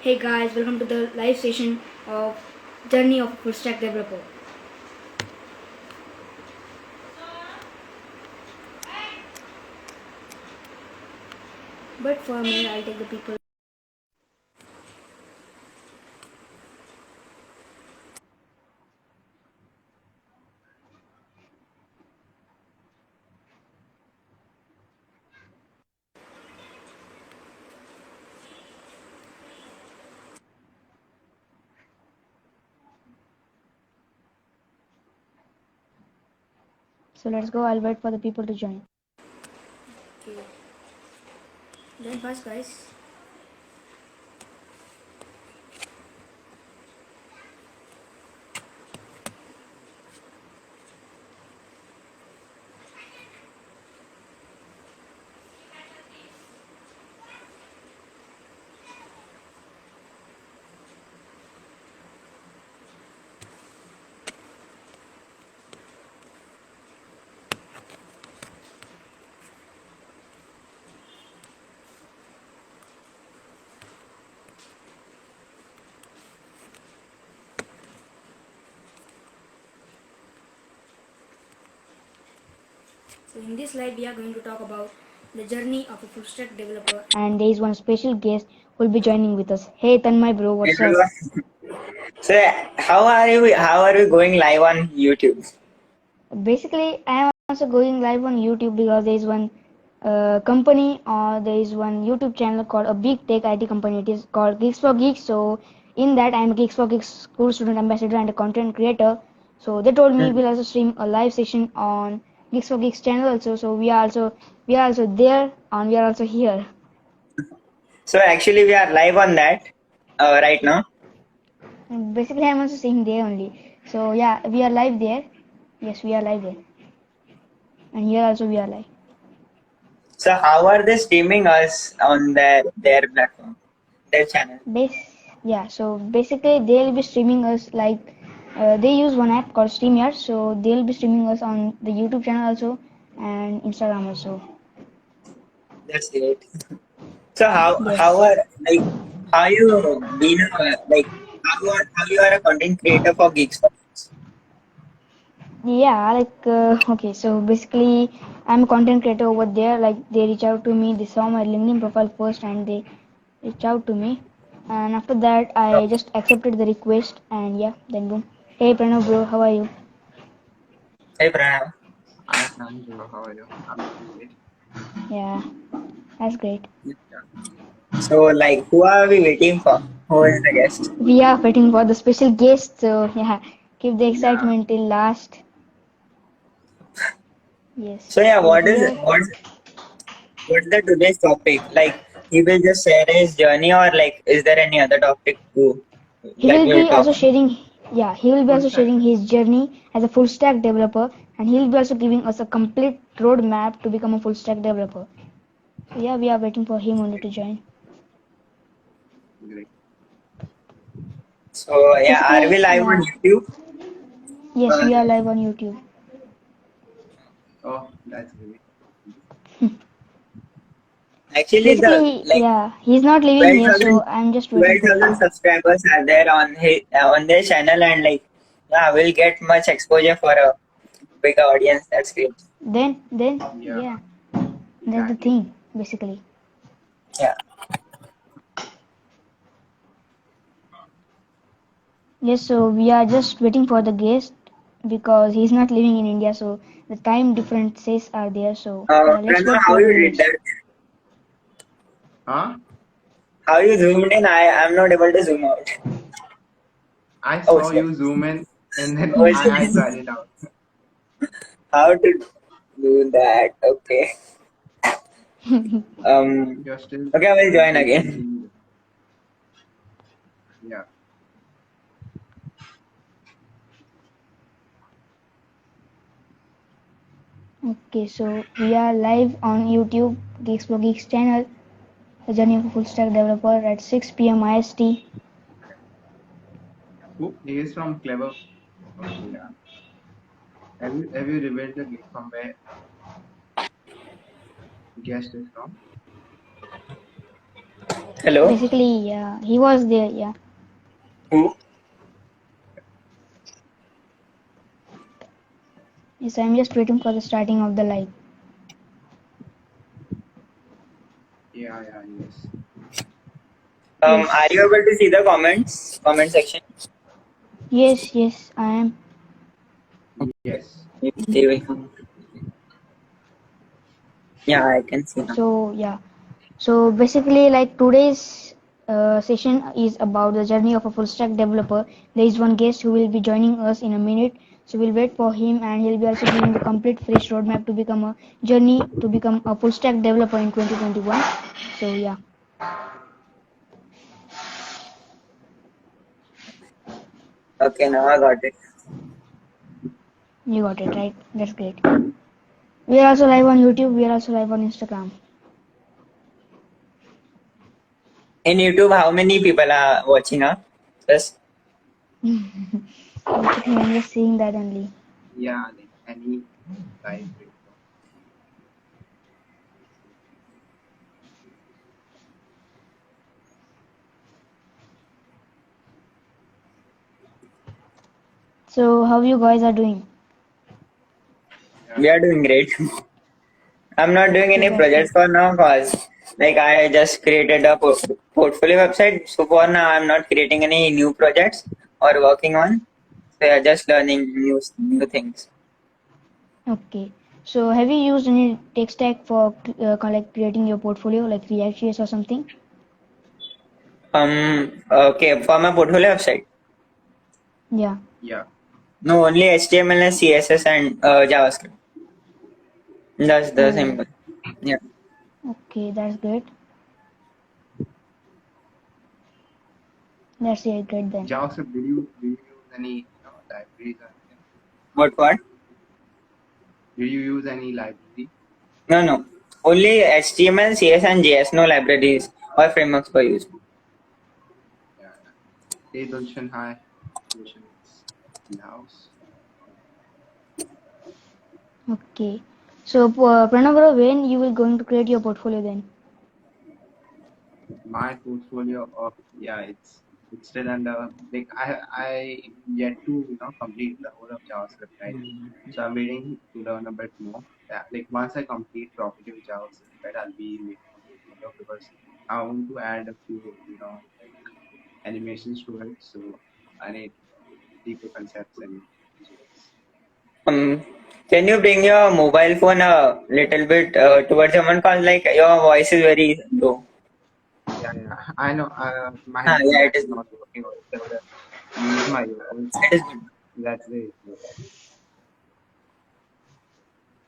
Hey guys, welcome to the live session of Journey of Full Stack Developer. But for me, I'll take the people. So let's go. I'll wait for the people to join. Okay. Join fast, guys. So in this slide, we are going to talk about the journey of a full stack developer. And there is one special guest who will be joining with us. Hey Tanmay bro, what's up? So how are we going live on YouTube? Basically, I am also going live on YouTube because there is one company or there is one YouTube channel called a big tech IT company. It is called Geeks for Geeks. So in that, I am a Geeks for Geeks school student ambassador and a content creator. So they told me we'll also stream a live session on Geeks for Geeks channel also. So we are also there and we are also here. So actually we are live on that right now. And basically, I'm also saying there only. So yeah, we are live there. Yes, we are live there, and here also we are live. So how are they streaming us on their platform, their channel? So basically they'll be streaming us like they use one app called StreamYard, so they'll be streaming us on the YouTube channel also and Instagram also. That's great. So how Yes. are like how you been like how you are a content creator for Geeks? Yeah, like okay, so basically I'm a content creator over there. Like they reach out to me, they saw my LinkedIn profile first and they reach out to me. And after that I just accepted the request and yeah, then boom. Hey Pranav bro, how are you? Hey Pranav. Hi, Sam. How are you? I'm doing great. Yeah, that's great. Yeah. So like who are we waiting for? Who is the guest? We are waiting for the special guest, so yeah, keep the Yeah. excitement till last. Yes, So yeah, so here, what's the today's topic? Like he will just share his journey or like is there any other topic too he that will we'll be talk? also sharing, yeah, he will be Full also stack. sharing his journey as a full stack developer, and he will be also giving us a complete roadmap to become a full stack developer. So yeah, we are waiting for him only to join. Great. So yeah, are Basically, we live on yeah, YouTube? yes, Uh, we are live on YouTube. Oh, that's great. actually, the Basically, like yeah, he's not living here, so 12,000 I'm just waiting twelve for thousand him. subscribers are there on their channel, and like yeah, we'll get much exposure for a bigger audience. That's great. Then, Yeah, yeah, that's the exactly. thing, basically. Yeah. Yes, so we are just waiting for the guest because he's not living in India, so the time differences are there. So yeah, let's Pranav, wait how few you did minutes. that? Huh? How you zoomed in? I'm not able to zoom out. I Oh, saw shit. you zoom in and then Oh, I shit. tried it out. How to do that? Okay. Um. You're still Okay, I will join again. completely. Yeah. Okay, so we are live on YouTube, Geeks for Geeks channel, the journey of a full stack developer at 6 p.m. IST. Who? He is from Clever. Okay, yeah. Have you revealed the gate from where guest is from? Hello? Basically, yeah, he was there. Yeah. Who? Yes, I'm just waiting for the starting of the live. Yeah, yes. Are Yes. you able to see the comments? Comment section? Yes, I am. Yes. Maybe stay away from. Yeah, I can see now. So yeah. So basically, like today's session is about the journey of a full stack developer. There is one guest who will be joining us in a minute. So we'll wait for him, and he'll be also giving the complete fresh roadmap to become a journey to become a full stack developer in 2021. So yeah, Okay, now I got it. you got it right. That's great. We are also live on YouTube. We are also live on Instagram. In YouTube, how many people are watching? Just Basically, I'm just seeing that only. Yeah, like any live video. So how you guys are doing? Yeah. we are doing great. I'm not doing Okay, any that's good. projects for now cause like I just created a portfolio website. So for now, I'm not creating any new projects or working on. So yeah, just learning new things. Okay. So have you used any tech stack for like creating your portfolio, like React.js or something? Okay, for my portfolio website. Yeah. Yeah. No, only HTML and CSS and JavaScript. That's the Oh, simple. Yeah. okay, that's great. That's it, great then. JavaScript, do you use any libraries or anything? What? Do you use any library? No. Only HTML, CS, and JS. No libraries or frameworks for use. Yeah. Hey Darshan, hi. Darshan is in the house. Okay. So Pranav bro, when you will going to create your portfolio then? My portfolio of it's still under like I yet to complete the whole of JavaScript, right? So I'm waiting to learn a bit more. Yeah, like once I complete properly with JavaScript, right, I'll be making a portfolio because I want to add a few like animations to it. So I need deeper concepts and visuals. Um, can you bring your mobile phone a little bit towards someone? Cause like your voice is very low. Yeah. I know. My Yeah, jack it is is good. not working. Or I would have used my earphones. It is good. That's the issue.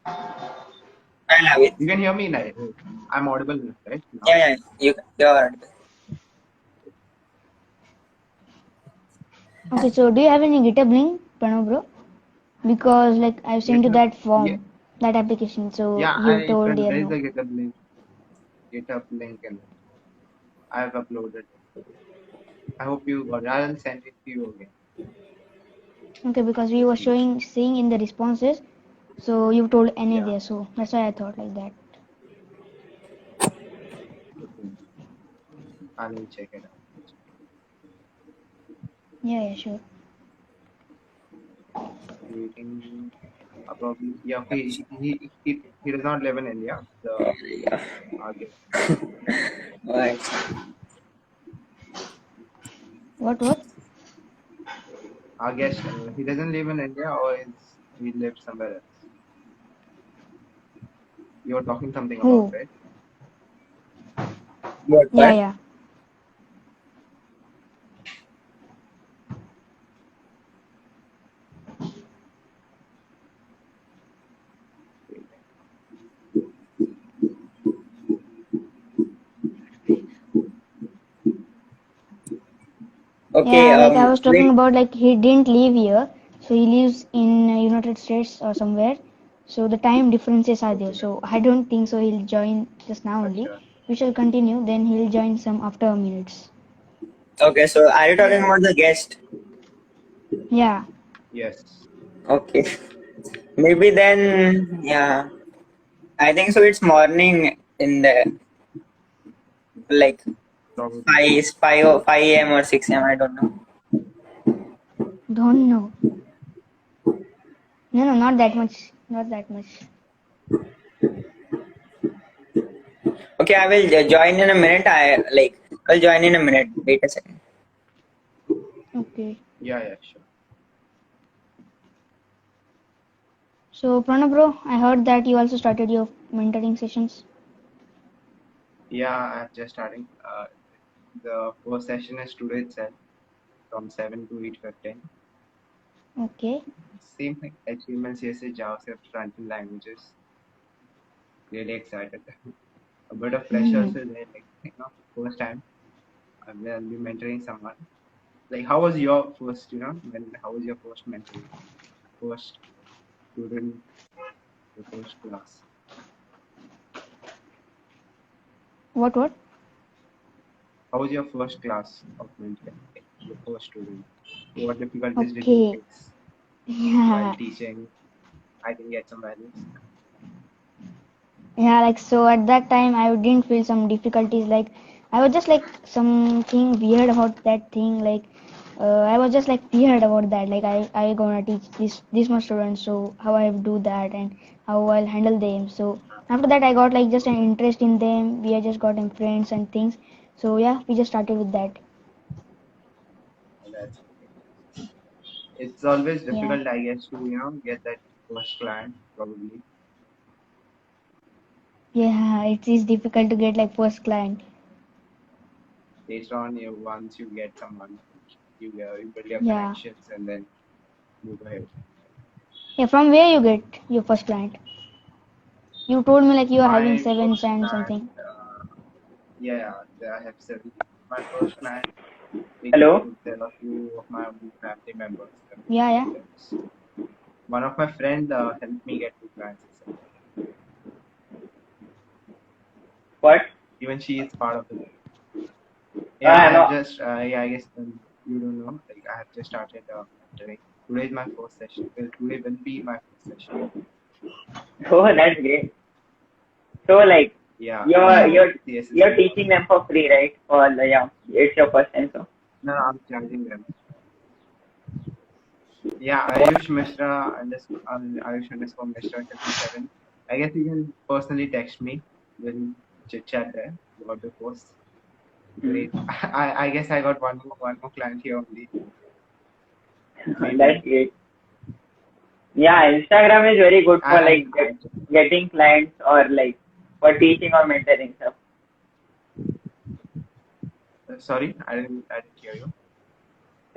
I'll have it. You can hear me now. I'm audible, right? Now. Yeah. You're. Okay, so do you have any GitHub link, Pranav bro? Because like I've sent you GitHub. that Yeah, form, that application. So yeah. you told There is no. a GitHub link, and I've uploaded it. I hope you got it. I'll send it to you again. Okay, because we were seeing in the responses. So you told any Yeah. there. So that's why I thought like that. Okay. I will check it out. Yeah, sure. Waiting. Probably. Yeah. Okay. He does not live in India. The Yeah. okay. Alright. What? I guess he doesn't live in India, or he lives somewhere else. You were talking something about, Who? right? Yeah, What? yeah. Okay. Yeah, like I was talking Wait. about like he didn't live here, so he lives in United States or somewhere. So the time differences are there. Okay. So I don't think so. He'll join just now only. Acha. We shall continue. Then he'll join some after minutes. Okay. So are you talking Yeah. about the guest? Yeah. Yes. Okay. Maybe then. Yeah. I think so. It's morning in the like. Probably. 5 a.m. or 6 a.m. I don't know. Don't know. No, not that much. Not that much. Okay, I will join in a minute. I'll join in a minute. Wait a second. Okay. Yeah, sure. So, Pranav bro, I heard that you also started your mentoring sessions. Yeah, I'm just starting. The first session is today itself from 7 to 8:15. Okay. Same thing, HTML, CSS, JavaScript, front-end languages. Really excited. A bit of pressure also there, first time I will be mentoring someone. Like, how was your first, how was your first mentoring? First student, the first class. What? How was your first class of mentoring? Like, your first student. What difficulties did you Okay. face while Yeah. teaching? I can get some values. Yeah, like so at that time I didn't feel some difficulties, like I was just like something weird about that thing, like I was just like weird about that, like I gonna teach this much students, so how I do that and how I'll handle them. So after that I got like just an interest in them, we just got in friends and things. So yeah, we just started with that. That's it's always Yeah. difficult, I guess, to get that first client probably. Yeah, it is difficult to get like first client. Based on you, once you get someone, you build your Yeah. connections and then move ahead. Yeah, from where you get your first client? You told me like you are having My seven first and client, something. I have seven. My first client, like, Hello. there are a few of my own family members, Yeah, yeah. relatives. One of my friend helped me get two clients itself. What? Even she is part of the group. Yeah, I I'm have a, just, I guess you don't know, like, I have just started mentoring. Today is my first session. Today will be my first session. oh, that's great. So like Yeah, you're Yeah. you're CSS you're and teaching them for free, right? Or yeah, it's your first time, so no, I'm charging them. Yeah, Ayush Mishra Ayush underscore Mishra 57. I guess you can personally text me. We'll chit chat there about the post. Great. I guess I got one more client here only. that's Maybe. great. Yeah, Instagram is very good for I, like getting clients or like for teaching or mentoring stuff. sorry, I didn't hear you.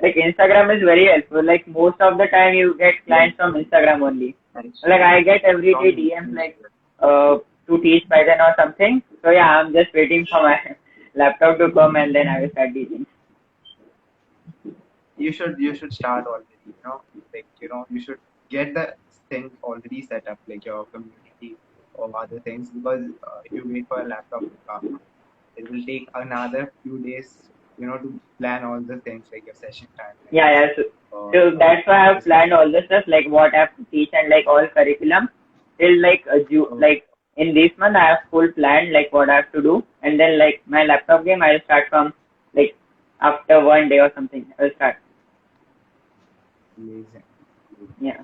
Like Instagram is very helpful. Like most of the time you get clients from Instagram only. Thanks. Like I get every day From DMs like Instagram. to teach Python or something. So yeah, I'm just waiting for my laptop to come and then I will start teaching. You should start already, like, you should get the thing already set up, like your community or other things, because if you wait for a laptop to come, it will take another few days, to plan all the things like your session Yeah, timelines yeah. or So that's why I have planned discussion. all the stuff, like what I have to teach and like all curriculum till like Okay. like in this month I have full plan like what I have to do, and then like my laptop game I'll start from like after 1 day or something. I'll start. Amazing. Yeah.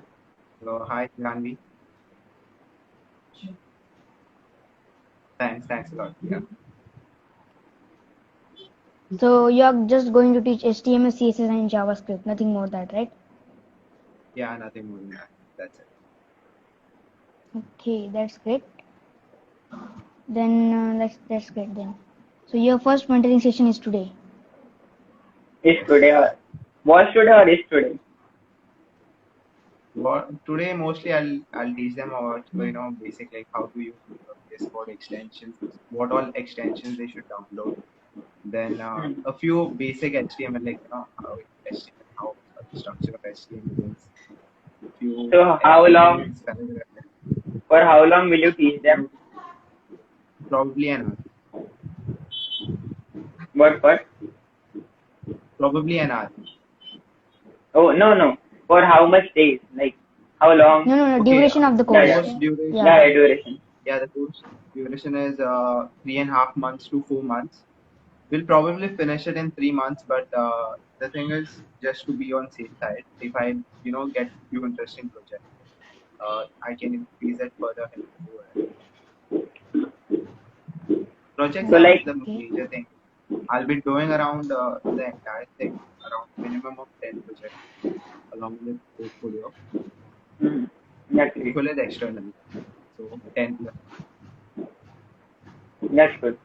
So hi Janvi, thanks a lot. Yeah, So you're just going to teach HTML, CSS, and JavaScript, nothing more that, right? yeah, nothing more than that. That's it. Okay, that's great. Then that's great then. So your first mentoring session is today. Is today or was today or is today? What today mostly I'll teach them about basic, like how to use Discord extensions, what all extensions they should download. Then Hmm. a few basic HTML, like how HTML, how the structure of HTML is. A few So how long? elements, For how long will you teach them? probably an hour. What? Probably an hour. Oh no. For how much days? Like how long? No, Okay, duration of the Yeah, course. yeah, course duration. Yeah. yeah. Duration. Yeah, the course duration is 3.5 months to 4 months. We'll probably finish it in 3 months, but the thing is, just to be on safe side, if I get few interesting projects, I can increase it further and go ahead. Projects So are like, the Okay. major thing. I'll be doing around the entire thing, around minimum of 10 projects, along with portfolio. mm, that's great. Portfolio is external, so 10 plus. That's good.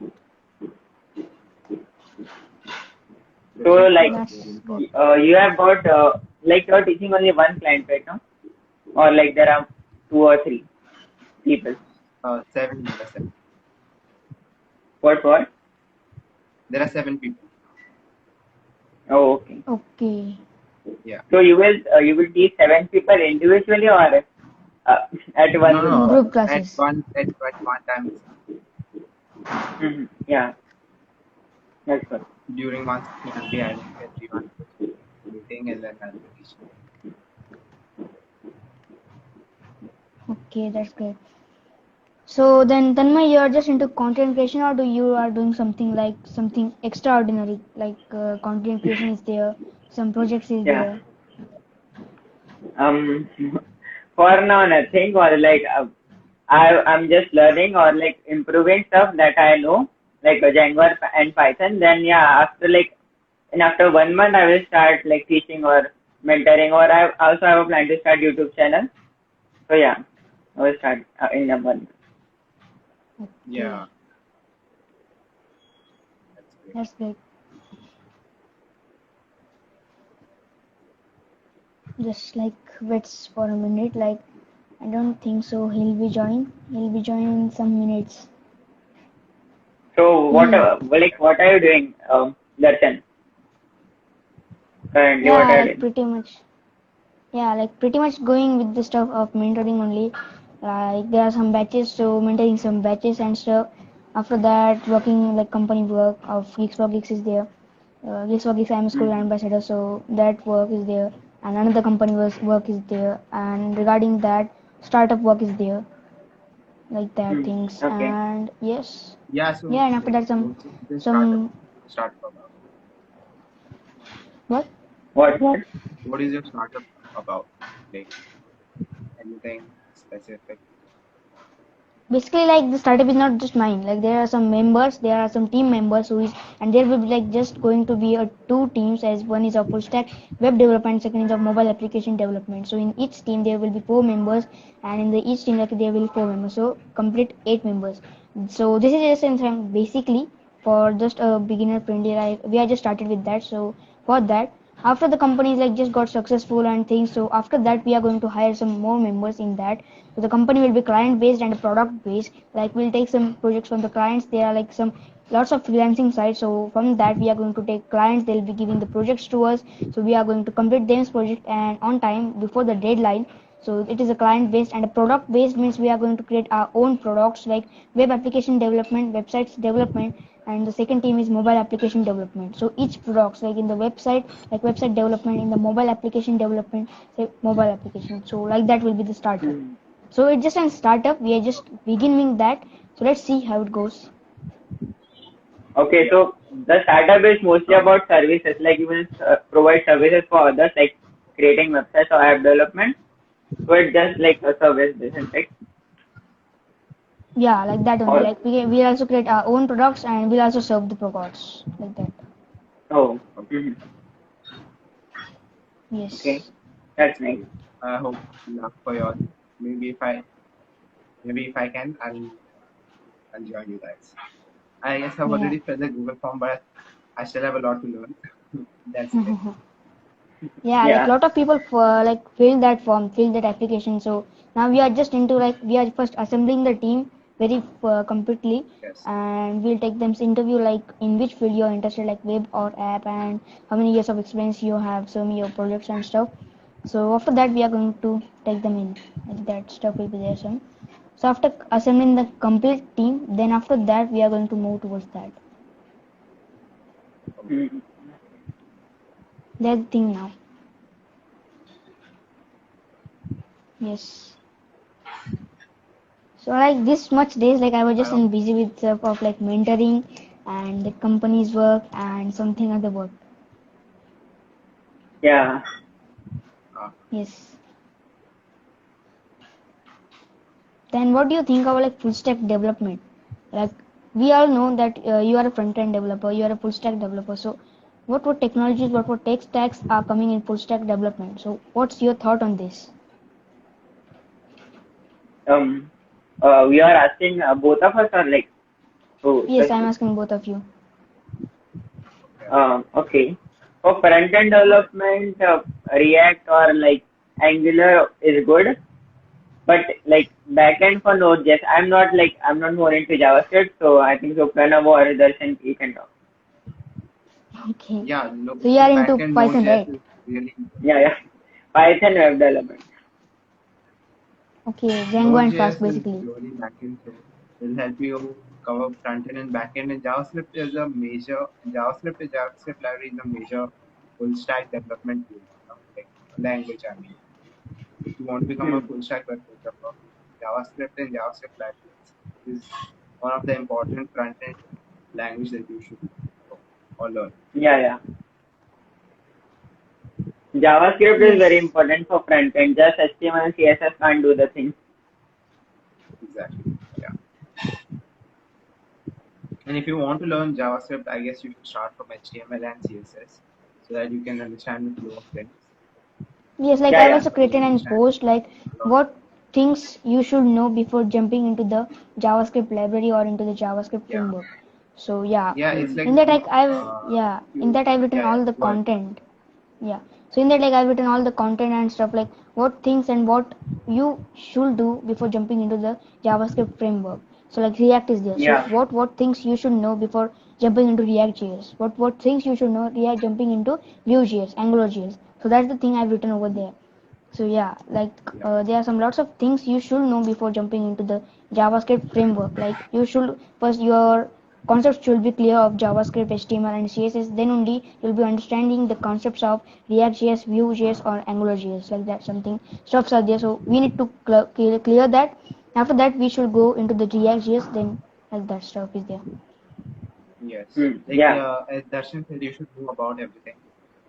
So Projects like, are That's very good. important. you have got like you're teaching only one client right now, or like there are two or three people. 7 there are 7. What? There are 7 people. Oh, okay. Okay. Yeah. So you will teach seven people individually or at No, one no, go? no. Group At classes. one time Yeah, that's good. during one session, I'll be adding everyone meeting and then I'll be teaching. Okay, that's great. So then, Tanmay, you are just into content creation, or do you are doing something like something extraordinary, like content creation is there, some projects is Yeah. there. Um, for now nothing, or like I'm just learning or like improving stuff that I know, like Django and Python. Then yeah, after 1 month I will start like teaching or mentoring, or I also have a plan to start YouTube channel. So yeah, I will start in a month. Yeah, Okay, that's great. that's great. Just like waits for a minute. Like I don't think so. He'll be join in some minutes. So He what are you doing, Darshan? Currently, what yeah, are you like doing? pretty much. Yeah, like pretty much going with the stuff of mentoring only. Like there are some batches, so mentoring some batches and stuff. After that, working like company work of Geeks for Geeks is there. Geeks for Geeks, I'm a school Mm-hmm. ambassador, so that work is there. And another company work is there. And regarding that, startup work is there, like that things. Okay. And yes, Yeah, so yeah. And after like that, what's the some startup about? what? What? What is your startup about? Like anything specific? Basically, like the startup is not just mine. Like there are some members, there are some team members who is, and there will be like just going to be a two teams, as one is of full stack web development, second is of mobile application development. So in each team there will be four members, and in the each team like there will be four members, so complete 8 members. So this is just basically for just a beginner friendly, like we are just started with that. So for that, after the companies like just got successful and things, so after that we are going to hire some more members in that. So the company will be client based and product based. Like we'll take some projects from the clients. There are like some lots of freelancing sites. So from that we are going to take clients. They'll be giving the projects to us. So we are going to complete them project and on time before the deadline. So it is a client based, and a product based means we are going to create our own products like web application development, websites development, and the second team is mobile application development. So each products like in the website, like website development, in the mobile application development, say mobile application. So like that will be the startup. Mm. So it's just a startup. We are just beginning that. So let's see how it goes. Okay, Yeah. so the startup is mostly Um, about services, like you will provide services for others, like creating websites or app development. So it's just like a service, isn't it? Yeah, like that only. Or Like we also create our own products and we'll also serve the products like that. oh, okay. okay, Yes. that's nice. I hope luck for yours. Maybe if I can, I'll join you guys. I guess I've Yeah. already filled the Google form, but I still have a lot to learn. That's the thing. Yeah, like Yeah. lot of people for like fill that form, fill that application. So now we are just into like we are first assembling the team very completely, Yes. and we'll take them interview like in which field you're interested, like web or app, and how many years of experience you have, so many your projects and stuff. So after that we are going to take them in. Like that stuff will be there soon. So after assembling the complete team, then after that we are going to move towards that. Mm. That's the thing now. Yes. So like this much days, like I was I just hope. in busy with stuff of like mentoring and the company's work and something other work. Yeah. Yes. Then what do you think about like full stack development? Like we all know that you are a front end developer, you are a full stack developer. So what technologies, what tech stacks are coming in full stack development? So what's your thought on this? We are asking both of us or like who Yes, I'm specific? asking both of you. Okay. For front end development, React or like Angular is good, but like backend for Node.js, I'm not more into JavaScript, so I think so Pranav or Darshan you can talk. Okay. Yeah, look, So you are into backend Python, Node.js right? is really Yeah. Python web development. Okay, Django and Flask Node.js is basically. purely backend, so will help you cover front end and backend. And JavaScript is a major JavaScript library is a major full stack development tool, like language. I mean, if you want to become a Hmm. full stack web developer, JavaScript and JavaScript libraries is one of the important front end language that you should know or learn. Yeah. JavaScript is very Yes. important for front end. Just HTML and CSS can't do the thing. Exactly. Yeah. And if you want to learn JavaScript, I guess you should start from HTML and CSS so that you can understand the flow of things. Yes, like I've Yeah. also So you created an understand post like a lot. what things you should know before jumping into the JavaScript library or into the JavaScript Yeah. framework. So yeah, Yeah, it's Hmm. like in that like I've in you that I've written yeah, all the go ahead. content. Yeah. So in that like I've written all the content and stuff like what things and what you should do before jumping into the JavaScript framework. So like React is there. So Yeah. what things you should know before jumping into React.js? What things you should know React jumping into Vue.js, Angular.js. So that's the thing I've written over there. So yeah, like Yeah. there are some lots of things you should know before jumping into the JavaScript framework. Like you should first your concepts should be clear of JavaScript, HTML, and CSS. Then only you'll be understanding the concepts of React.js, Vue.js, or Angular.js. Like that, something stuffs are there. So we need to clear that. After that, we should go into the React.js. Then like that stuff is there. Yes. Hmm. Like Yeah. as Darshan said, you should know about everything.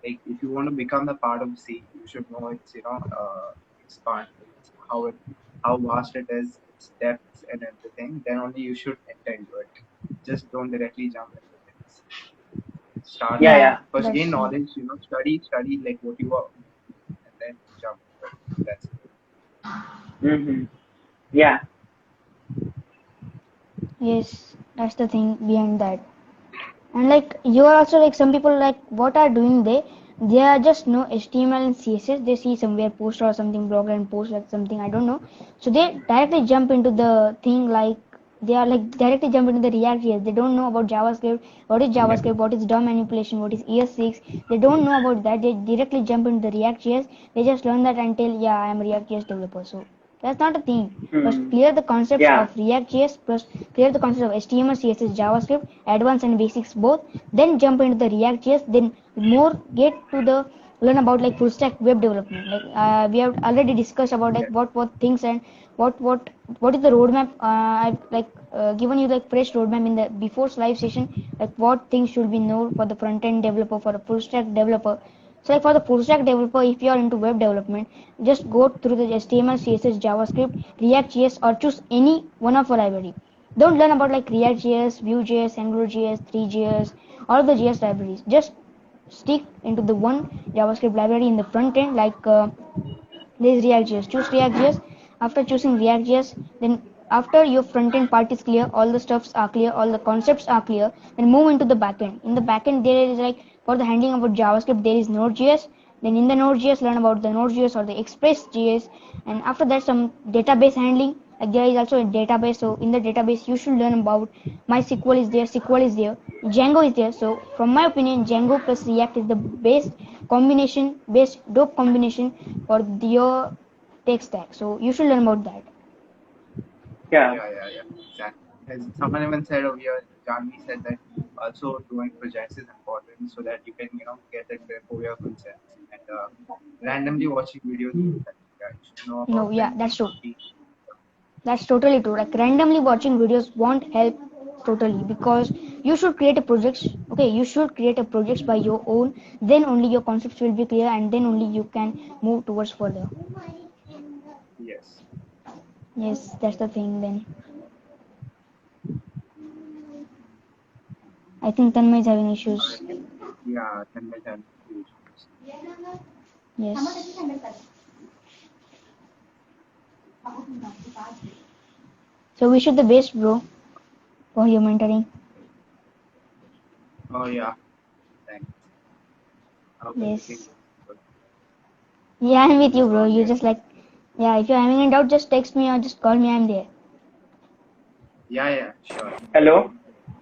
Like if you want to become the part of C, you should know its expand its how vast it is, its depths and everything. Then only you should enter into it. Just don't directly jump into things. Start Yeah, Yeah. first that's gain true. knowledge, study like what you are, and then jump into it. That's it. Mm-hmm. Yeah. Yes, that's the thing behind that. And like you are also like some people like what are doing they are just know HTML and CSS. They see somewhere post or something blog and post like something I don't know. So they directly jump into the thing like they are like directly jump into the React JS. They don't know about JavaScript. What is Yeah. JavaScript? What is DOM manipulation? What is ES6? They don't know about that. They directly jump into the React JS. They just learn that until yeah I am a React JS developer. So that's not a thing. First, Hmm. clear the concepts Yeah. of React.js, plus clear the concepts of HTML, CSS, JavaScript, advanced and basics both. Then jump into the React.js. Then more get to the learn about like full stack web development. Like we have already discussed about like Yes. what things and what what what is the roadmap. I've like given you like fresh roadmap in the before live session. Like what things should be known for the front end developer, for a full stack developer. So like for the full stack developer, if you are into web development, just go through the HTML, CSS, JavaScript, React.js, or choose any one of a library. Don't learn about like React.js, Vue.js, AngularJS, 3JS, all of the JS libraries. Just stick into the one JavaScript library in the front end, like there is React.js. Choose React.js. After choosing React.js, then after your front end part is clear, all the stuffs are clear, all the concepts are clear, then move into the backend. In the backend, there is like for the handling about JavaScript, there is Node.js. Then in the Node.js, learn about the Node.js or the Express.js, and after that, some database handling. Like there is also a database, so in the database, you should learn about MySQL is there, SQL is there, Django is there. So from my opinion, Django plus React is the best combination, best dope combination for your tech stack. So you should learn about that. Yeah. Yeah. Exactly. As someone even said over here, Janvi said that also doing projects is important so that you can, get a grip over your concepts and randomly watching videos. Yeah, you should know No, about yeah, like that's true. PHP. That's totally true. Like randomly watching videos won't help totally, because you should create a project. Okay, you should create a project by your own. Then only your concepts will be clear, and then only you can move towards further. Yes. Yes, that's the thing. Then I think Tanmay is having issues. Yeah, then we can use. Yes. So wish you the best, bro, for your mentoring. Oh yeah, thanks. I hope everything Yes. goes good. Yeah, I'm with you, So bro. You yeah, just like, yeah, if you're having a doubt, just text me or just call me. I'm there. yeah, sure. Hello.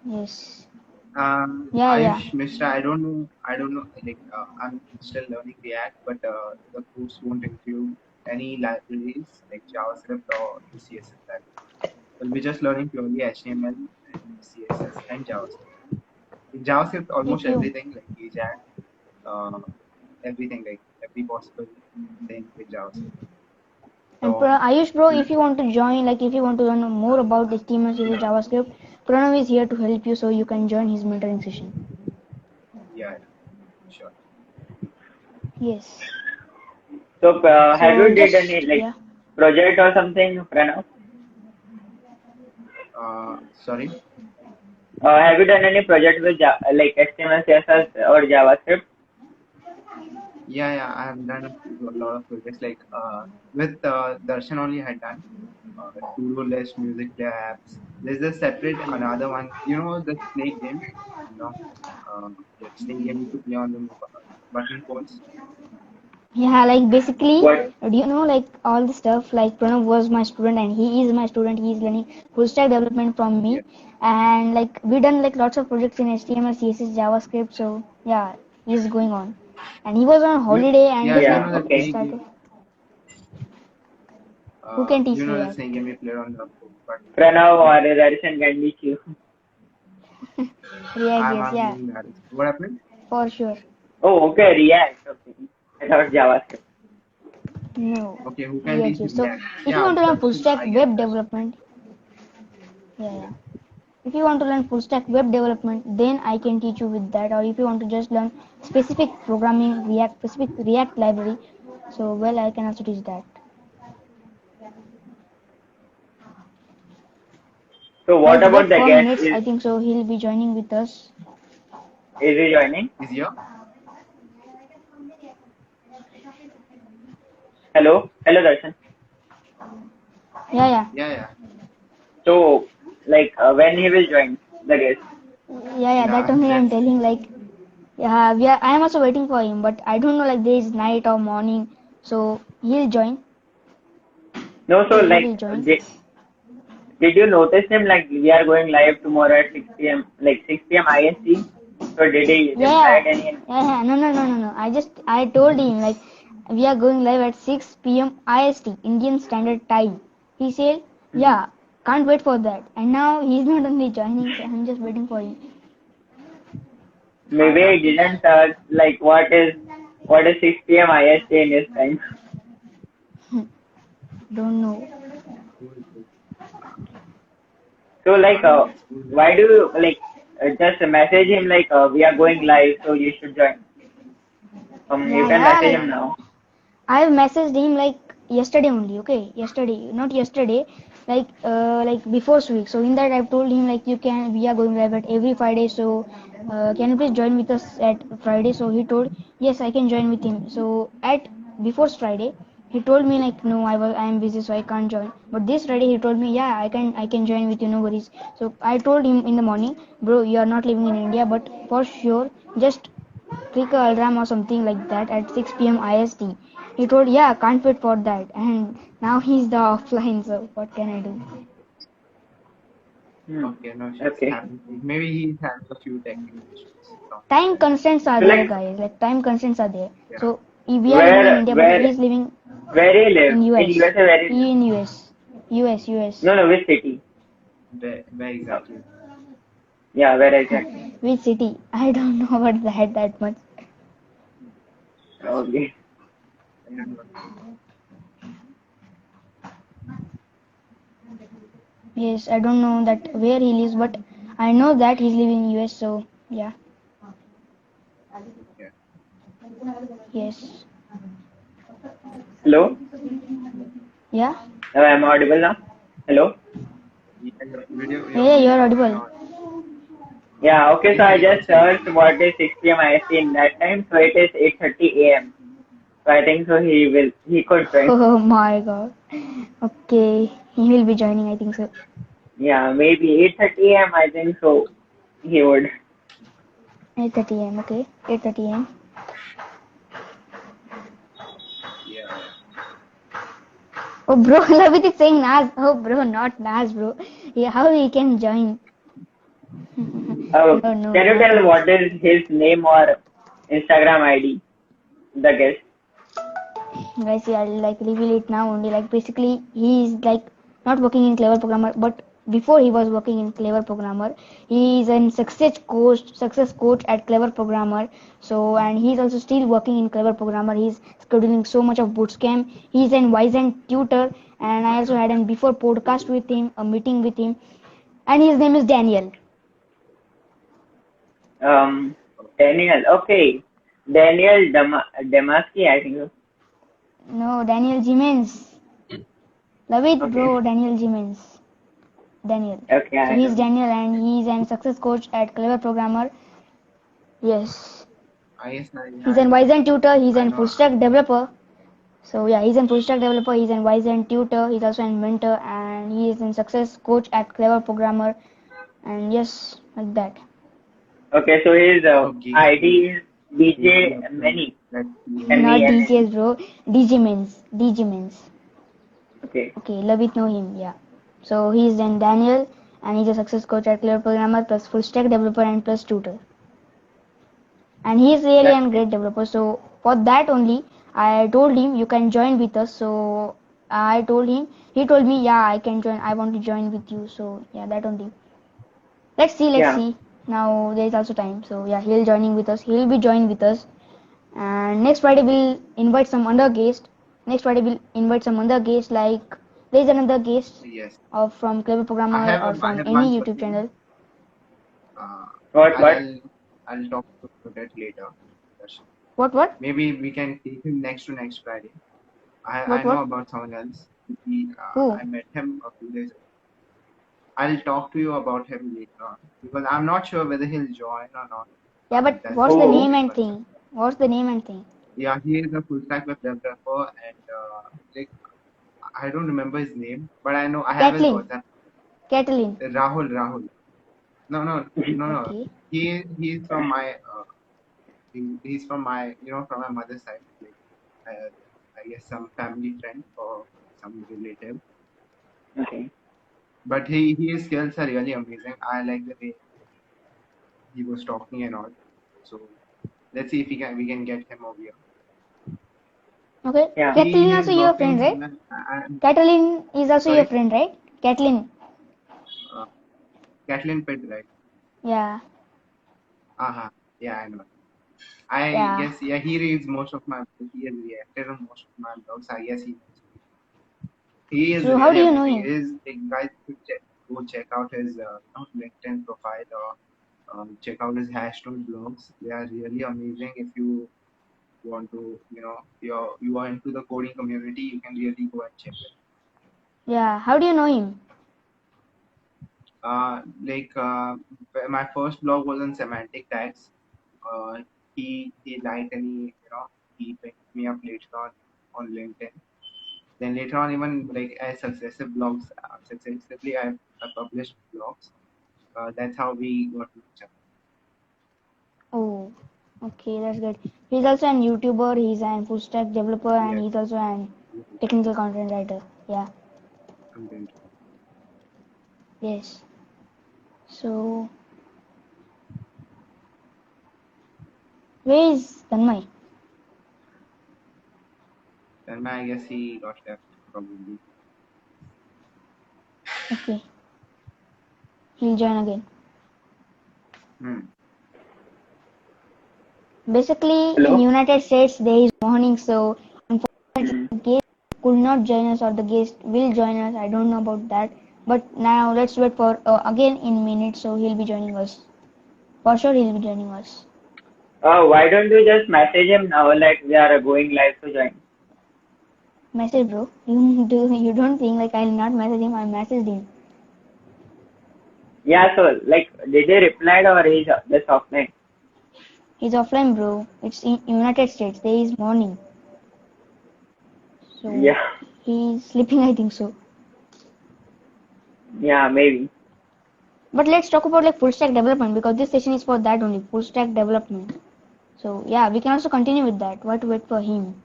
Yes. Yeah, yeah. Ayush Mishra, I don't know, like, I'm still learning React, but the course won't include any libraries like JavaScript or the CSS library. We'll be just learning purely HTML and CSS and JavaScript. In JavaScript, almost If you everything like Ajax, uh, everything like every possible thing with JavaScript. and So, Ayush, bro, if you want to join, like if you want to learn more about HTML, CSS, JavaScript, Pranav is here to help you, so you can join his mentoring session. yeah, sure. Yes. So have So you did any just like yeah. project or something, Pranav? Sorry. Have you done any project with like HTML, CSS, or JavaScript? Yeah, I have done a lot of projects like with Darshan only had done to-do list, music player apps. There's a separate another one. You know the snake game. You know, the snake game you could play on the button phones. Yeah, like basically, What? do you know like all the stuff? Like Pranav was my student and he is my student. He is learning full stack development from me, Yeah, and like we done like lots of projects in HTML, CSS, JavaScript. So yeah, he's going on, and he was on holiday and yeah. just You like Yeah. know the he Okay. snake started. game. Who can You teach know the React? snake game you play on the button phones. Pranav or Darshan can teach you. React, yes, I'm yeah, doing that. What happened? for sure. Oh, okay. React. Okay. I thought JavaScript. No, Okay, who can React, teach yes. you So React? if you Yeah, want to learn that's full stack I get web that. development, yeah. If you want to learn full stack web development, then I can teach you with that. Or if you want to just learn specific programming, React, specific React library, so well, I can also teach that. So what Like about wait the 4 guest? minutes, I think so. He'll be joining with us. Is he joining? Is here? Hello. Hello, Darshan. Yeah, yeah, Yeah. So like when he will join the guest? yeah, yeah. That Yeah, only I'm that's telling. Like, yeah, we are. I am also waiting for him, but I don't know. Like, there is night or morning, so he'll join. No. So Okay, he like will join. did you notice him? Like we are going live tomorrow at 6 p.m. Like 6 p.m. IST. So did he Yeah, replied any? yeah. No, no, no, no, no. I told him like we are going live at 6 p.m. IST, Indian Standard Time. He said, Mhm. yeah, can't wait for that. And now he's not only joining, so I'm just waiting for him. Maybe he didn't like what is 6 p.m. IST in his time. Don't know. So like It's cool. why do you like just message him like we are going live so you should join. You Yeah, can yeah. message Like him now. I've messaged him like yesterday only. Okay, yesterday, not yesterday. Like before week. So in that I've told him like we are going live at every Friday. So can you please join with us at Friday? So he told yes, I can join with him. So at before Friday, he told me like no, I am busy so I can't join. But this Friday he told me yeah, I can join with you, no worries. So I told him in the morning, bro, you are not living in India, but for sure just click a alarm or something like that at 6 p.m. IST. He told, yeah, can't wait for that. And now he's the offline, so what can I do? Hmm. Okay, no issues. Okay. Happens. Maybe he's having a few technical issues from his Time end. constraints are So there, like guys. Like time constraints are there. Yeah. So we are living in where India, but where he is living where he live in in US. USA? Where he live? He in US. US, US. No, which city? Where exactly? Yeah, where exactly? Which city? I don't know about that much. That's Okay. yeah. Yes, I don't know that where he lives, but I know that he's living in US, so yeah. Yeah. Yes. Hello? Yeah. I'm audible now? Hello? Yeah, your Yeah, video you're is audible. not. Yeah, okay, so I Yes, just yes. searched what is 6 p.m. IST in that time, so it is 8:30 a.m. So I think so he could join. Oh my god. Okay, he will be joining, I think so. Yeah, maybe 8:30 a.m. I think so he would. 8:30 a.m. Okay, 8:30 a.m. Yeah, yeah. Oh bro, Lavit is saying Naz. Oh bro, not Naz, bro. Yeah, how he can join? No, no, Can you not tell Naz. what is his name or Instagram ID? The guest. Guys, yeah, I'll like reveal it now only. Like basically, he is like not working in Clever Programmer, but before he was working in Clever Programmer, he is a success coach at Clever Programmer. So, and he's also still working in Clever Programmer. He's scheduling so much of bootcamp. He's an Wizen tutor, and I also had a before podcast with him, a meeting with him, and his name is Daniel. Um, Daniel. Okay, Daniel Demaski, I think so. No, Daniel Jimenez. Love it, Okay. bro. Daniel Jimenez. Daniel. Okay, So I he's know. Daniel, and he's an success coach at Clever Programmer. Yes. Yes, He's an Wizen tutor. He's I an know. full stack developer. So yeah, he's a full stack developer. He's an Wizen tutor. He's also a mentor, and he is a success coach at Clever Programmer. And yes, like that. Okay, so his Okay. ID is DJ Okay. Many. Let's see. Not MEN. DJs, bro. DJmens. DJmens. Okay. Okay, love it, know him. Yeah. So he's then Daniel, and he's a success coach at Clever Programmer plus full stack developer and plus tutor. And he's really That's a great. great developer. So for that only, I told him you can join with us. So I told him, he told me, yeah, I can join. I want to join with you. So yeah, that only. Let's see, let's Yeah. see. Now there is also time. So yeah, he'll joining with us. He'll be joining with us. And next Friday we'll invite some other guest. Next Friday we'll invite some other guest. Like there is another guest Yes. of from Clever Programmer or I from have one any for YouTube you. channel. Uh, What? I'll, What? I'll, I'll talk to that later. What? Maybe we can take him next to next Friday. I know What? about someone else. Who? I met him a few days ago. I'll talk to you about him later on because I'm not sure whether he'll join or not. Yeah, but That's what's the the Oh. name only and concern. thing? What's the name and thing? Yeah, he is a full stack web developer and like I don't remember his name, but I know I have his Kathleen. WhatsApp. Kathleen. Rahul. No. Okay. He's from my he's from my from my mother's side. Like I guess some family friend or some relative. Okay. But his skills are really amazing. I like the way he was talking and all. So let's see if we can get him over here. Okay. Yeah. Kathleen He also is your working friend, right? somewhere. Kathleen is also your Sorry, friend, right? Kathleen. uh, Kathleen Pitt, right? Yeah. Yeah, I know. I Yeah. guess yeah, he reads most of my books. He has reacted on most of my blogs. I guess he is So how do really you know amazing. him? Is like, guys should go check out his LinkedIn profile or check out his Hashtone blogs. They are really amazing. If you want to, you are into the coding community, you can really go and check it. Yeah. How do you know him? My first blog was on semantic tags. Uh, he liked and he picked me up later on LinkedIn. Then later on, even like as successively I published blogs. That's how we got to each other. Oh. Okay, that's good. He's also an YouTuber. He's an full stack developer, and Yes, he's also an technical content writer. Yeah. content. Yes. So where is Tanmay? Then I guess he got left probably. Okay. He'll join again. Hmm. Basically, in Hello. United States there is morning, so unfortunately Hmm. the guest could not join us or the guest will join us. I don't know about that. But now let's wait for again in minutes. So he'll be joining us. For sure, he'll be joining us. Why don't you just message him now? Like we are going live to join. Message, bro. You don't think like I'll not message him? I messaged him. Yeah, so like, did he reply or he's just offline? He's offline, bro. It's in United States. There is morning. So Yeah, he's sleeping, I think so. yeah, maybe. But let's talk about like full stack development because this session is for that only, full stack development. So yeah, we can also continue with that. Why to wait for him,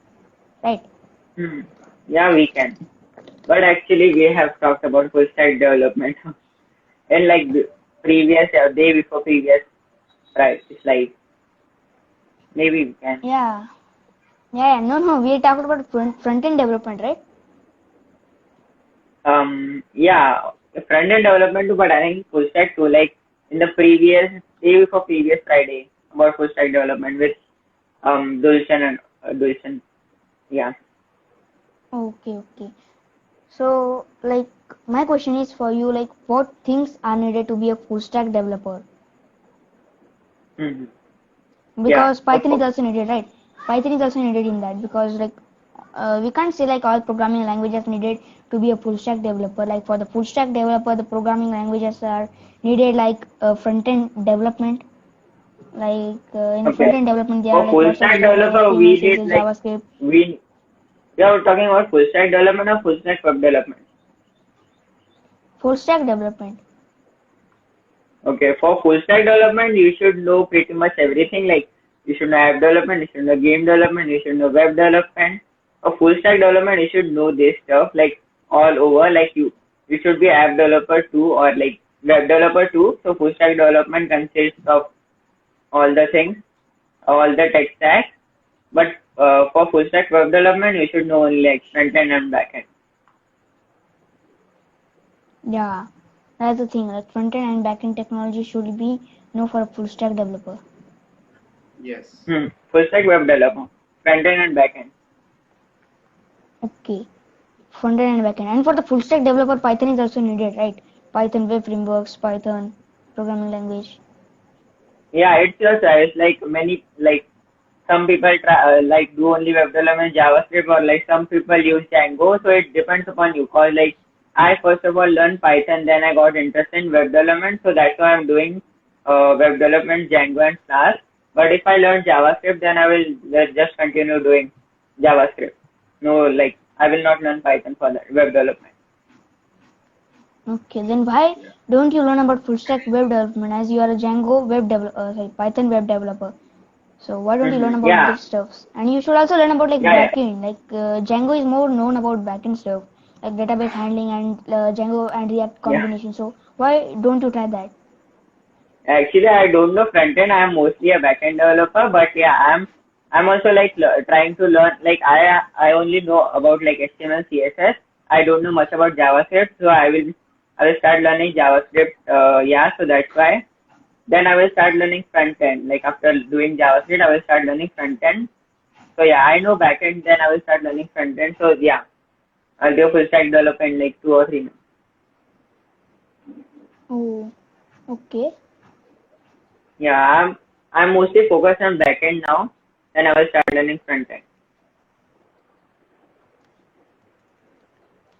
right? Yeah, we can. But actually, we have talked about full stack development in like the previous day before previous, right? It's like maybe we can. Yeah. No. We talked about front end development, right? Yeah, front end development too, but I think full stack too. Like in the previous day before previous Friday about full stack development with Dulshan and Dulshan. Yeah. Okay. So like my question is for you, like what things are needed to be a full stack developer? hmm Yeah. Because Python is also needed, right? Python is also needed in that because like we can't say like all programming languages needed to be a full stack developer. Like for the full stack developer, the programming languages are needed like front end development. Like in front Okay. end development, there are For like full lots of stack stuff like developer, HTML, we did CSS, like JavaScript. we yeah, we're talking about full stack development or full stack web development. Full stack development. Okay, for full stack development, you should know pretty much everything. Like you should know app development, you should know game development, you should know web development. For full stack development, you should know this stuff like all over. Like you should be app developer too or like web developer too. So full stack development consists of all the things, all the tech stack. But for full stack web development, you should know only like front end and back end. Yeah, that's the thing. Like front end and back end technology should be know for a full stack developer. Yes. Full stack web developer, front end and back end. Okay, front end and back end. And for the full stack developer, Python is also needed, right? Python web frameworks, Python programming language. Yeah, it's your choice. Like many, like some people try, like do only web development JavaScript, or like some people use Django. So it depends upon you. Cause like I first of all learned Python, then I got interested in web development. So that's why I'm doing web development Django and Flask. But if I learn JavaScript, then I will just continue doing JavaScript. No, like I will not learn Python for that web development. Okay, then why don't you learn about full stack web development as you are a Django web developer, sorry, Python web developer? So why don't you learn about Yeah, this stuff? And you should also learn about like yeah, backend. Like Django is more known about backend stuff, like database handling and Django and React yeah. combination. So why don't you try that? Actually, I don't know front end. I am mostly a backend developer, but yeah, I'm also like trying to learn. Like I only know about like HTML, CSS. I don't know much about JavaScript, so I will start learning JavaScript. Yeah, so that's why. Then I will start learning front end. Like after doing JavaScript, I will start learning front end. So yeah, I know backend. Then I will start learning front end. So yeah, I'll do full stack development in like 2 or 3 months. Oh, okay. Yeah, I'm mostly focused on backend now. Then I will start learning front end.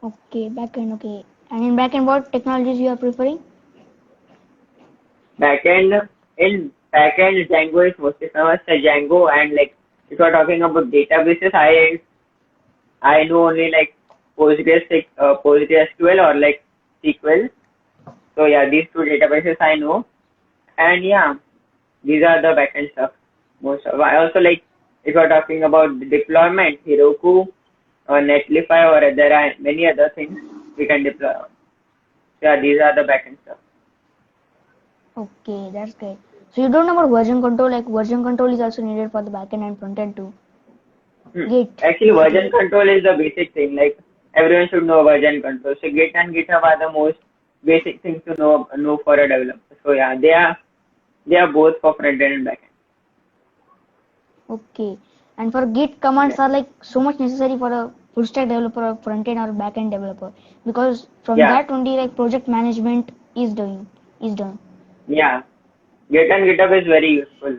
Okay, backend, okay. And in backend, what technologies you are preferring? Backend in backend Django is mostly famous. Django and like if you're talking about databases, I know only like PostgreSQL or like SQL. So yeah, these two databases I know. And yeah, these are the backend stuff. Most of I also like if you're talking about deployment, Heroku or Netlify or there are many other things we can deploy on. Yeah, these are the backend stuff. Okay, that's great. So you don't know about version control, like version control is also needed for the backend and frontend too. Git, Actually, version basically. control is the basic thing. Like everyone should know version control. So Git and GitHub are the most basic things to know for a developer. So yeah, they are both for front end and back Okay. And for Git commands end. are like so much necessary for a full stack developer or front end or back end developer, because from Yeah. that only like project management is done. Yeah. Git and GitHub is very useful.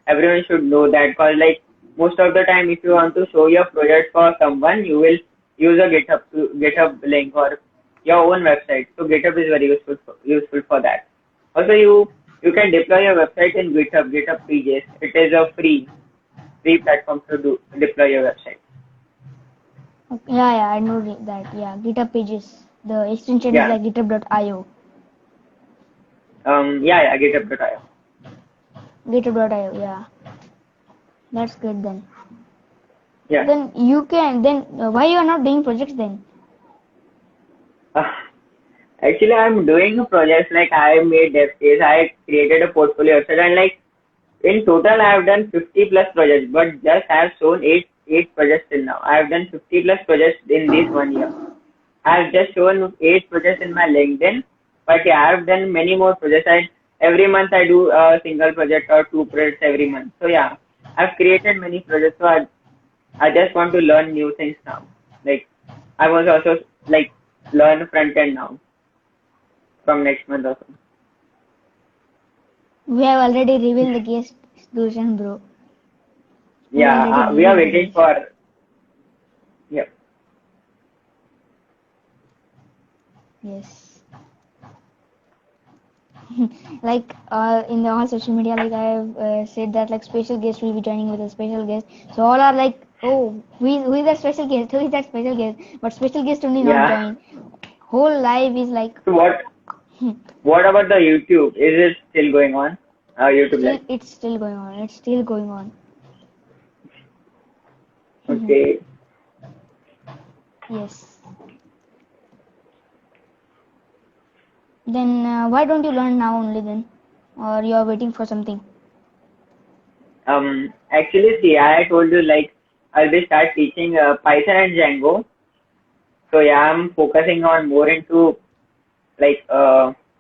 Everyone should know that because like most of the time, if you want to show your project for someone, you will use a GitHub link or your own website. So GitHub is very useful for that. Also, you can deploy your website in GitHub Pages. It is a free platform to deploy your website. Okay. Yeah, I know that. Yeah, GitHub Pages. The extension is Yeah. like GitHub.io. Yeah, GitHub.io. GitHub.io. Yeah, that's good then. Yeah. Then you can. Then why you are not doing projects then? Uh, Actually, I'm doing a project like I made dev case. I created a portfolio website and like in total I have done 50 plus projects, but just I have shown eight projects till now. I have done 50 plus projects in this 1 year. I have just shown 8 projects in my LinkedIn, but yeah, I have done many more projects. Every month I do a single project or 2 projects every month. So yeah, I've created many projects. So I just want to learn new things now. Like I was also like learn front end now from next month or so. We have already revealed the guest solution, bro. We Yeah, already we are revealed the waiting guest. for. Yeah. Yes. Like in the all social media, like I have said that like special guest will be joining with a special guest. So all are like, oh, who is that special guest? Who is that special guest? But special guest only not Yeah. join. Whole live is like So what about the YouTube? Is it still going on? YouTube still, live. it's still going on. It's still going on. Okay. Yes. Then why don't you learn now only then, or you are waiting for something? Actually, see, I told you like I'll be start teaching Python and Django. So yeah, I'm focusing on more into like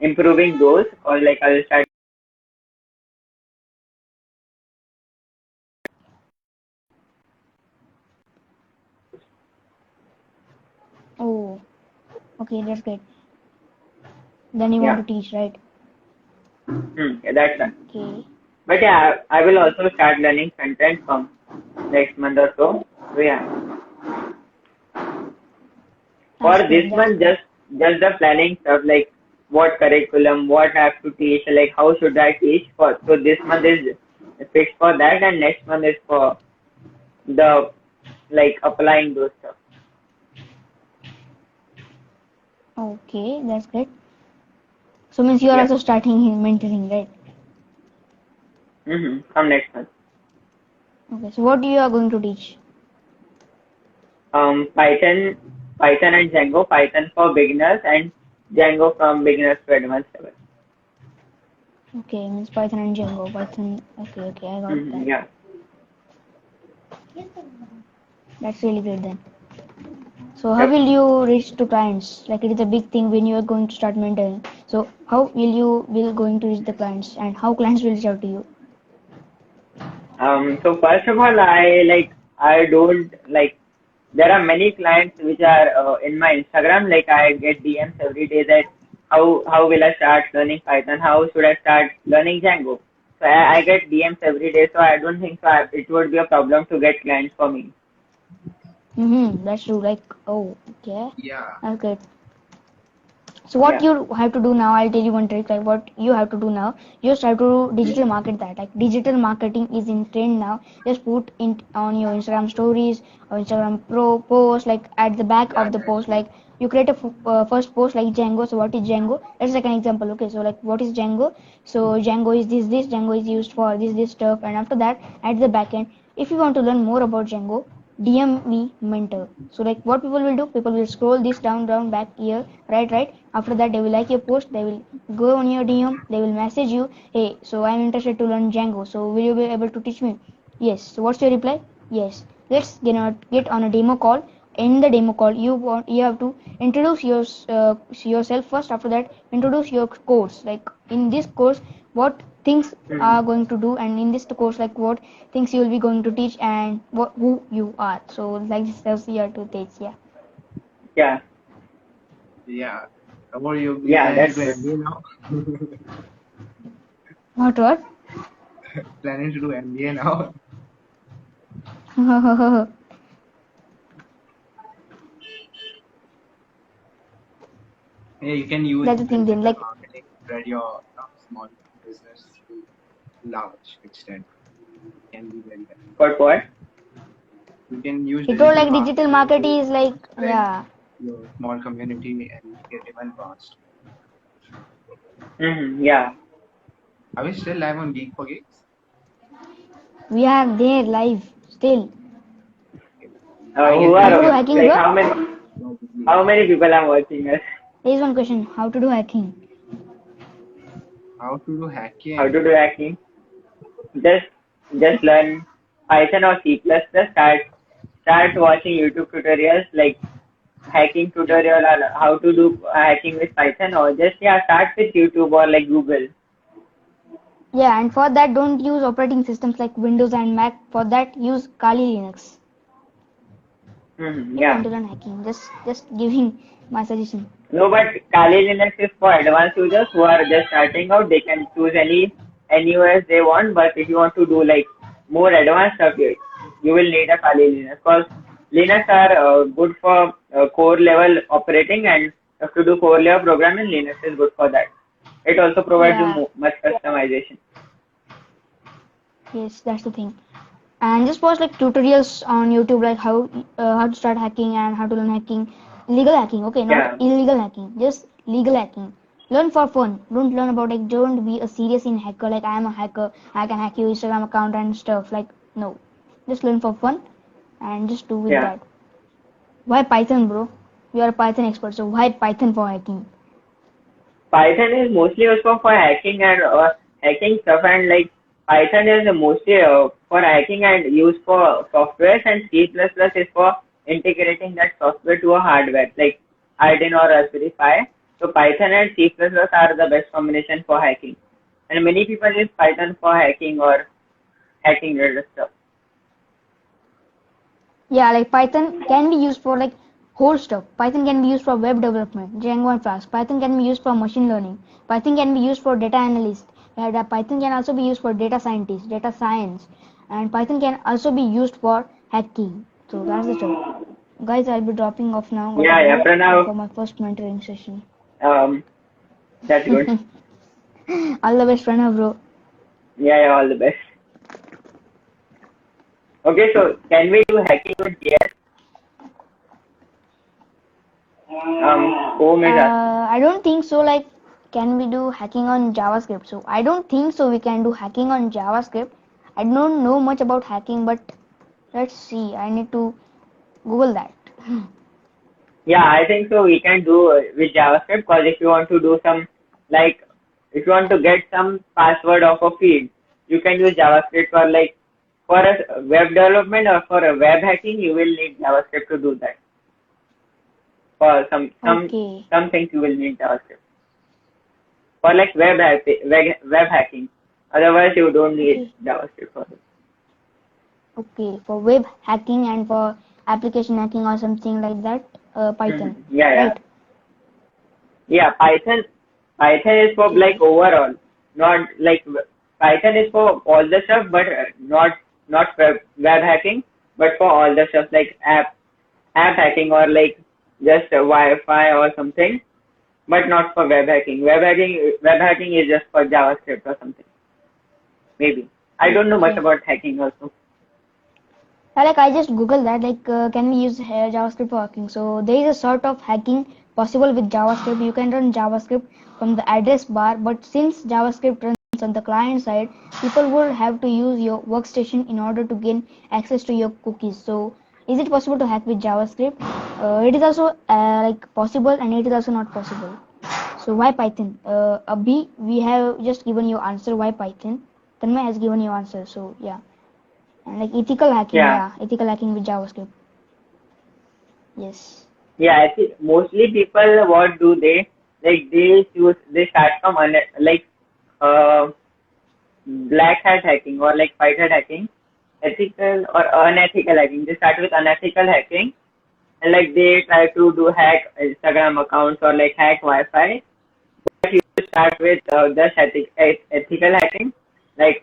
improving those, or like I'll start. Oh, okay, that's great. Then you want Yeah. to teach, right? Yeah, that's done. Okay. But yeah, I will also start learning content from next month or so. So yeah, for That's this great. That's month, great. just the planning stuff like what curriculum, what I have to teach, like how should I teach for. So this month is fixed for that, and next month is for the like applying those stuff. Okay, that's great. So means you are Yeah. also starting in mentoring, right? From next month. Okay. So what you are going to teach? Python and Django. Python for beginners and Django from beginners to advanced level. Okay, means Python and Django. Python. Okay, I got that. Yeah. That's really great then. So how Yep. will you reach to clients? Like it is a big thing when you are going to start mentoring. So how will you will going to reach the clients, and how clients will reach out to you? So first of all, I don't like there are many clients which are in my Instagram. Like I get DMs every day that how will I start learning Python? How should I start learning Django? So I get DMs every day. So I don't think so. It would be a problem to get clients for me. That's true. Like oh, okay, Yeah. that's great. So what Yeah. you have to do now, I'll tell you one trick. Like what you have to do now, you just have to digital market that. Like digital marketing is in trend now. Just put in on your Instagram stories or Instagram pro post, like at the back Yeah. of the post, like you create a first post like Django. So what is Django? That's like an example. Okay, so like what is Django? So Django is this. Django is used for this stuff, and after that at the back end, if you want to learn more about Django, DM me mentor. So like what people will do, people will scroll this down back here, right. After that they will like your post, they will go on your DM, they will message you, hey, so I'm interested to learn Django, so will you be able to teach me? Yes. So what's your reply? Yes. Let's get on a demo call. In the demo call, you have to introduce yourself first. After that, introduce your course. Like in this course, what things Hmm. are going to do, and in this course, like what things you will be going to teach and who you are. So like this is here to teach. Yeah. Yeah. Yeah. Or you Yeah, planning to that's do good. MBA now? What? Planning to do MBA now? Yeah, you can use That's the thing then. digital Like, marketing to spread your small business to large extent. Can be very helpful. What? You can use he told digital like digital marketing market to is like, spread yeah. your small community and make it even vast. Yeah. Are we still live on Geek for Geeks? We are there live still. I Who guess How then to we do are are hacking, like bro? probably how live. many people are watching us? There is one question. How to do hacking? How to do How hacking? to do hacking? Just just learn Python or C++. Start watching YouTube tutorials like hacking Yeah. tutorial or how to do hacking with Python, or just start with YouTube or like Google. Yeah, and for that, don't use operating systems like Windows and Mac. For that, use Kali Linux. If you want Yeah. to learn hacking, just giving my suggestion. No, but Kali Linux is for advanced users who are just starting out. They can choose any OS they want. But if you want to do like more advanced stuff, you will need a Kali Linux, because Linux are good for core level operating, and if you do core level programming, Linux is good for that. It also provides you Yeah, much customization. yes, that's the thing. And just watch like tutorials on YouTube, like how to start hacking and how to learn hacking, legal hacking. Okay, not Yeah. illegal hacking, just legal hacking. Learn for fun. Don't learn about like don't be a serious in hacker. Like I am a hacker, I can hack your Instagram account and stuff. Like no, just learn for fun and just do with Yeah. that. Why Python, bro? You are a Python expert, so why Python for hacking? Python is mostly used for hacking and hacking stuff, and like Python is mostly for hacking and used for software, and C++ is for integrating that software to a hardware like Arduino or Raspberry Pi. So Python and C++ are the best combination for hacking, and many people use Python for hacking or hacking related stuff. Yeah, like Python can be used for like whole stuff. Python can be used for web development, Django and Flask. Python can be used for machine learning. Python can be used for data analyst. Python can also be used for data scientist, data science, and Python can also be used for hacking. So that's the stuff. Guys, I'll be dropping off now. Gotta Yeah, go Pranav, for my first mentoring session. um, that's good. All the best, Pranav, bro. Yeah, all the best. Okay, so can we do hacking with JS? Home is asking. I don't think so. Like, can we do hacking on JavaScript? So I don't think so. We can do hacking on JavaScript. I don't know much about hacking, but let's see. I need to Google that. Yeah, I think so. We can do with JavaScript, because if you want to do some, like, if you want to get some password of a feed, you can use JavaScript, or like for a web development or for a web hacking, you will need JavaScript to do that. For Okay, some things you will need JavaScript. For like web hacking. Otherwise, you don't need okay, JavaScript for it. okay. For web hacking and for application hacking or something like that, Python, Yeah. right? Yeah, Python is for like Okay, overall, not like Python is for all the stuff, but not web hacking, but for all the stuff like app hacking, or like just Wi-Fi or something, but not for web hacking. Web hacking is just for JavaScript or something. Maybe I don't know much okay. about hacking also. Like I just Google that. Like, can we use JavaScript for hacking? So there is a sort of hacking possible with JavaScript. You can run JavaScript from the address bar, but since JavaScript runs on the client side, people will have to use your workstation in order to gain access to your cookies. So is it possible to hack with JavaScript? It is also like possible, and it is also not possible. So why Python? Abhi, we have just given you answer why Python. Tanmay has given you answer. So yeah. And like ethical hacking, Yeah, yeah, ethical hacking with JavaScript. Yes. yeah. I think mostly people, what do they like? They start from like uh black hat hacking or like white hat hacking, ethical or unethical hacking. They start with unethical hacking, and like they try to do hack Instagram accounts or like hack Wi-Fi. But you start with just ethical hacking, like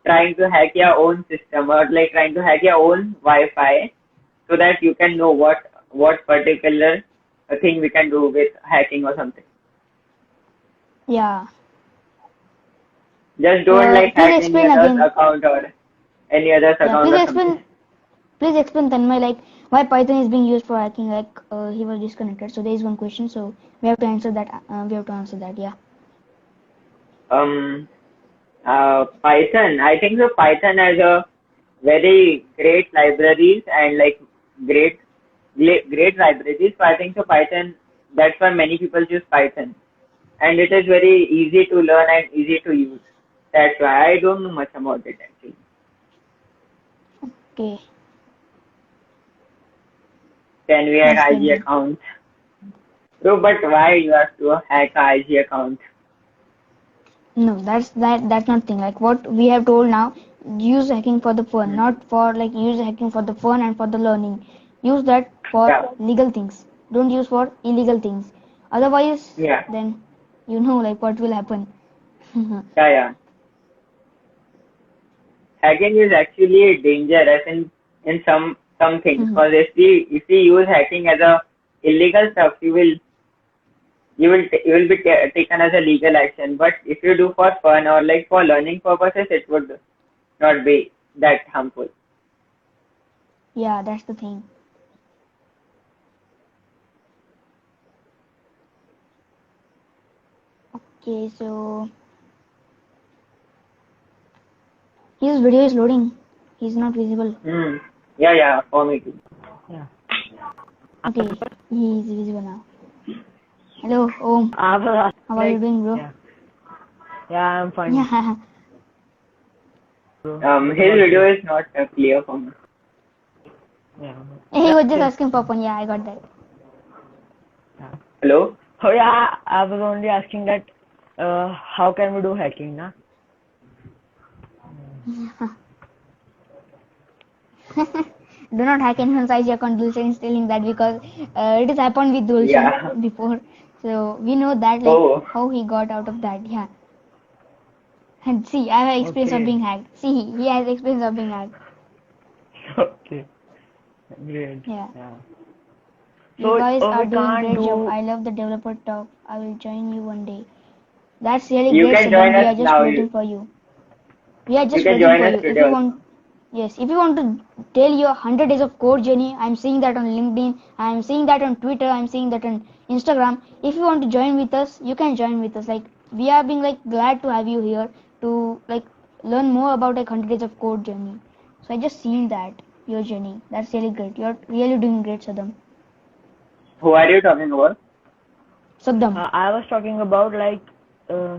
trying to hack your own system or like trying to hack your own Wi-Fi, so that you can know what particular thing we can do with hacking or something. Yeah. Just don't like Please hack any explain other's again. account or any other's Yeah, account or something. please explain Tanmay, like why Python is being used for hacking. Like he was disconnected, so there is one question, so we have to answer that. Yeah. Python. I think so. Python has a very great libraries and like great great libraries. So I think so. Python. That's why many people choose Python, and it is very easy to learn and easy to use. That's why I don't know much about it actually. Okay. Can we hack Nice IG then. accounts? So, but why you have to hack a IG account? No, that's not thing. Like what we have told now, use hacking for the fun, not for like use hacking for the fun and for the learning. Use that for Yeah, legal things. Don't use for illegal things. Otherwise, yeah, then you know like what will happen. yeah. Hacking is actually dangerous in some things, because if we use hacking as a illegal stuff, you will be taken as a legal action. But if you do for fun or like for learning purposes, it would not be that harmful. Yeah, that's the thing. Okay, so his video is loading. He's not visible. Hmm. Yeah, for me too. Yeah. Okay, he is visible now. Hello, Om. I was How are you like, doing, bro? yeah, I'm fine. Yeah. Bro. His video is not clear for me. Yeah. He was just asking for fun. Yeah, I got that. Hello? Oh yeah, I was only asking that how can we do hacking, na? Do not hack anyone's IG account. Dulce is telling that because it has happened with Dulce Yeah. before. So we know that like Oh, how he got out of that. Yeah. And see, I have experience of Okay. being hacked. See, he has experience of being hacked. Okay. Great. Yeah. Yeah. You So guys are we doing can't great job. do. I love the developer talk. I will join you one day. That's really you great, can Saddam. join We us are just now. waiting for you. We are You just can waiting join for us you. today If you also. want, yes, if you want to tell your 100 days of code journey, I'm seeing that on LinkedIn. I'm seeing that on Twitter. I'm seeing that on Instagram. If you want to join with us, you can join with us. Like we are being like glad to have you here to like learn more about like 100 days of code journey. So I just seen that your journey. That's really great. You're really doing great, Saddam. Who are you talking about? Saddam. I was talking about like uh,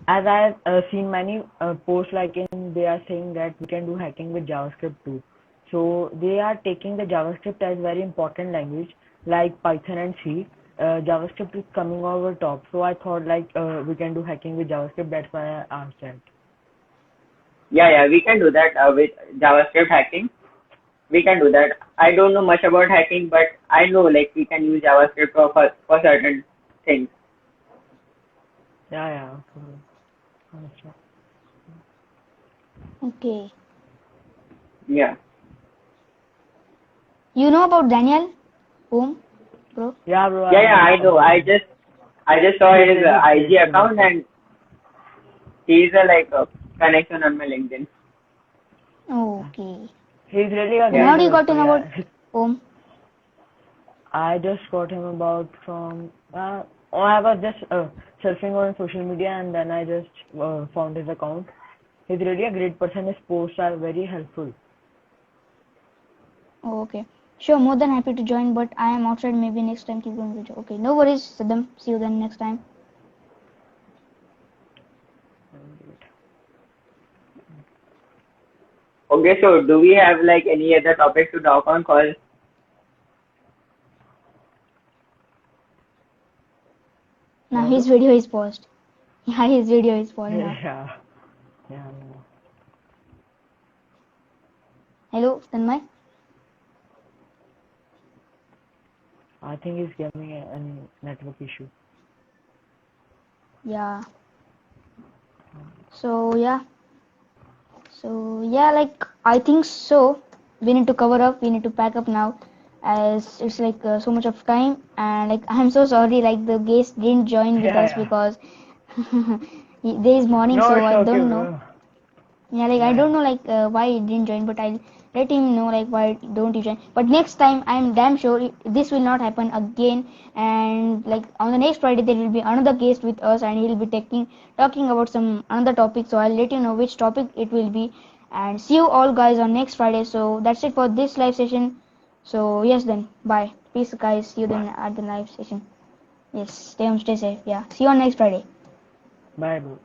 as I've seen many posts like in they are saying that we can do hacking with JavaScript too. So they are taking the JavaScript as very important language like Python and C. JavaScript is coming over top. So I thought like we can do hacking with JavaScript. That's why I asked that. Yeah, we can do that with JavaScript hacking. We can do that. I don't know much about hacking, but I know like we can use JavaScript for certain things. Yeah. Okay. Understand. Okay. Yeah. You know about Daniel? Whom, bro? Yeah, bro. Yeah, I know. I just saw He's his really IG great. account, and he's a like a connection on my LinkedIn. Okay. He's really a And Yeah. great how do you got to developer. know about Yeah. Om? I just got him about from. I was just surfing on social media and then I just found his account. He's really a great person. His posts are very helpful. Oh, okay. Sure, more than happy to join, but I am outside. Maybe next time keep going video. Okay, no worries, Saddam. See you then next time. Okay, so do we have like any other topics to talk on? Cause Now his video is paused. Yeah, his video is falling off. Yeah. Yeah. No. Hello, Tanmay? I think he's getting a network issue. Yeah. So yeah, like I think so. We need to cover up. We need to pack up now, as it's like so much of time. And like I'm so sorry, like the guest didn't join with us Yeah. because there is morning, No, so it's I okay, don't know. bro. Yeah, like I Yeah. don't know like why he didn't join, but I'll let him know like why don't you join. But next time I'm damn sure this will not happen again. And like on the next Friday there will be another guest with us, and he'll be talking about some another topic. So I'll let you know which topic it will be. And see you all guys on next Friday. So that's it for this live session. So yes, then bye. Peace, guys. See you Bye. then at the live session. Yes, stay home, stay safe. Yeah, see you on next Friday. Bye, bro.